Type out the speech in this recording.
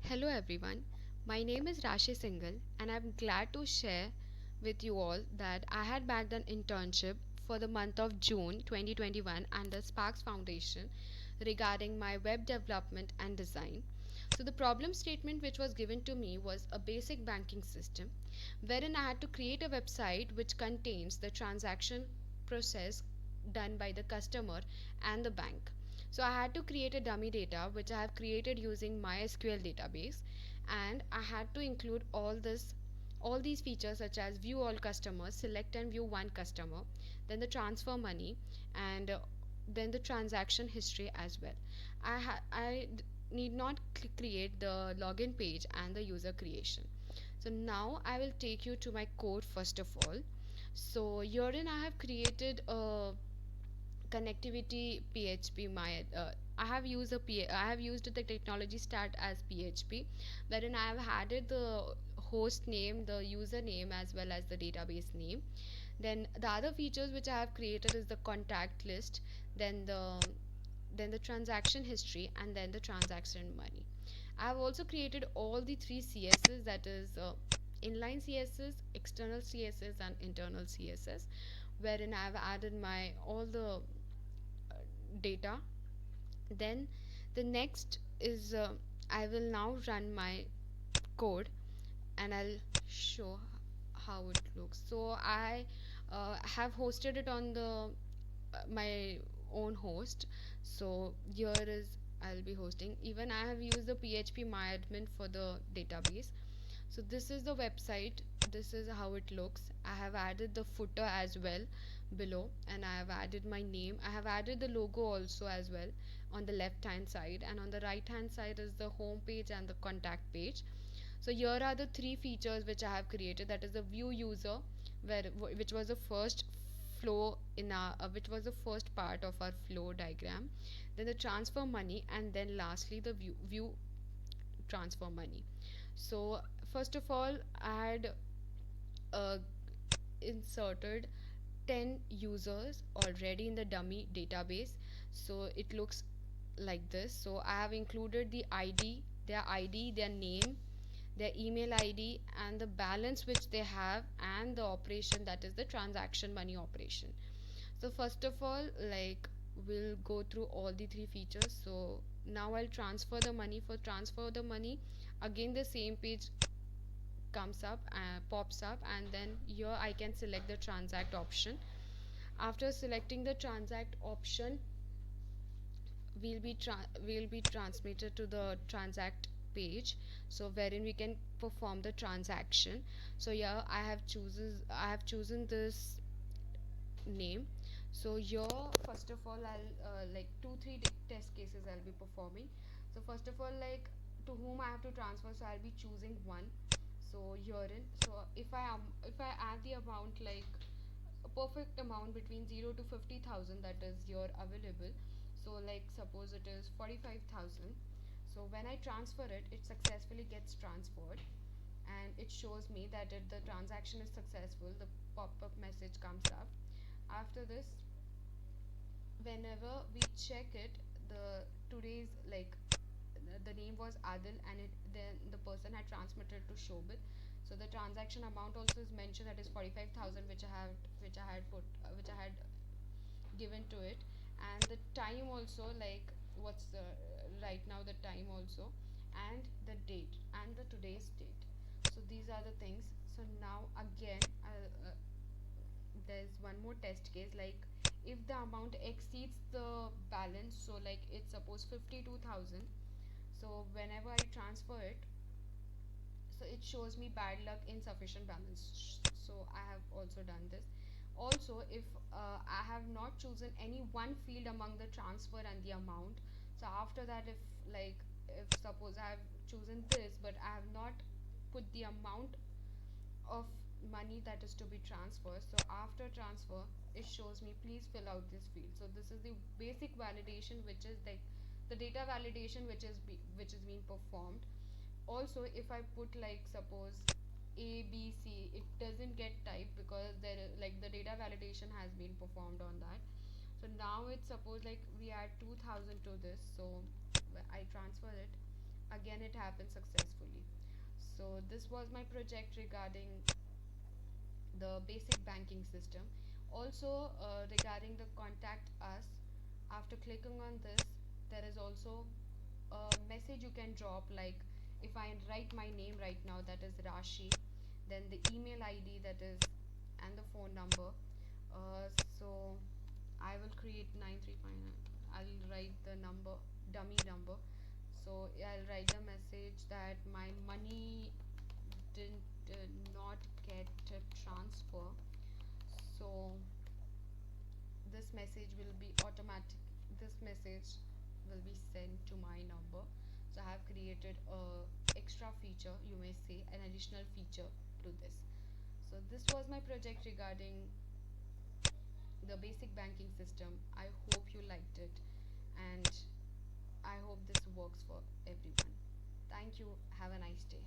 Hello everyone, my name is Rashi Singhal and I'm glad to share with you all that I had bagged an internship for the month of June 2021 under Sparks Foundation regarding my web development and design. So the problem statement which was given to me was a basic banking system wherein I had to create a website which contains the transaction process done by the customer and the bank. So I had to create a dummy data which I have created using MySQL database, and I had to include all these features such as view all customers, select and view one customer, then the transfer money, and then the transaction history as well. I need not create the login page and the user creation. So now I will take you to my code first of all. So herein I have created a connectivity php my I have used the technology start as php, wherein I have added the host name, the username, as well as the database name. Then the other features which I have created is the contact list, then the transaction history, and then the transaction money. I have also created all the three CSS, that is inline CSS, external CSS, and internal CSS, wherein I have added my all the data. Then the next is I will now run my code and I'll show how it looks. So I have hosted it on the my own host. So here is I'll be hosting. Even I have used the PHP MyAdmin for the database. So this is the website. This is how it looks. I have added the footer as well below, and I have added my name. I have added the logo also as well on the left hand side, and on the right hand side is the home page and the contact page. So here are the three features which I have created. That is the view user, which was the first flow in our which was the first part of our flow diagram. Then the transfer money, and then lastly the view transfer money. So first of all, I had uh, inserted 10 users already in the dummy database. So it looks like this. So I have included the ID, their name, their email ID, and the balance which they have, and the operation, that is the transaction money operation. So first of all, like, we'll go through all the three features. So now I'll transfer the money. For transfer the money, again the same page pops up, and then here I can select the transact option. After selecting the transact option, we'll be transmitted to the transact page, so wherein we can perform the transaction. So yeah, I have chosen this name. So here, first of all, I'll like three test cases I'll be performing. So first of all, like, to whom I have to transfer, so I'll be choosing one. So herein, so if I add the amount, like a perfect amount between 0 to 50,000, that is here available. So like suppose it is 45,000. So when I transfer it, it successfully gets transferred, and it shows me that the transaction is successful. The pop-up message comes up. After this, whenever we check it, the today's like the name was Adil, and then the person had transmitted to Shobit. So the transaction amount also is mentioned, that is 45,000, which I had given to it. And the time also, like, what's the right now the time also, and the date, and the today's date. So these are the things. So now again, there's one more test case, like, if the amount exceeds the balance, so like it's suppose 52,000. So whenever I transfer it, so it shows me bad luck, insufficient balance. So I have also done this. Also, if I have not chosen any one field among the transfer and the amount, so after that, if suppose I have chosen this, but I have not put the amount of money that is to be transferred, so after transfer, it shows me please fill out this field. So this is the basic validation, which is like the data validation, which is being performed. Also, if I put, like, suppose A B C, it doesn't get typed because like the data validation has been performed on that. So now it's suppose like we add 2000 to this, so I transfer it. Again then it happens successfully. So this was my project regarding the basic banking system. Also, regarding the contact us, after clicking on this, there is also a message you can drop, like if I write my name right now, that is Rashi, then the email ID that is, and the phone number. So I will create 9359. I'll write the number, dummy number. So I'll write the message that my money did not get a transfer. So this message will be automatic. This message will be sent to my number. So I have created a extra feature, you may say an additional feature to this. So this was my project regarding the basic banking system. I hope you liked it, and I hope this works for everyone. Thank you. Have a nice day.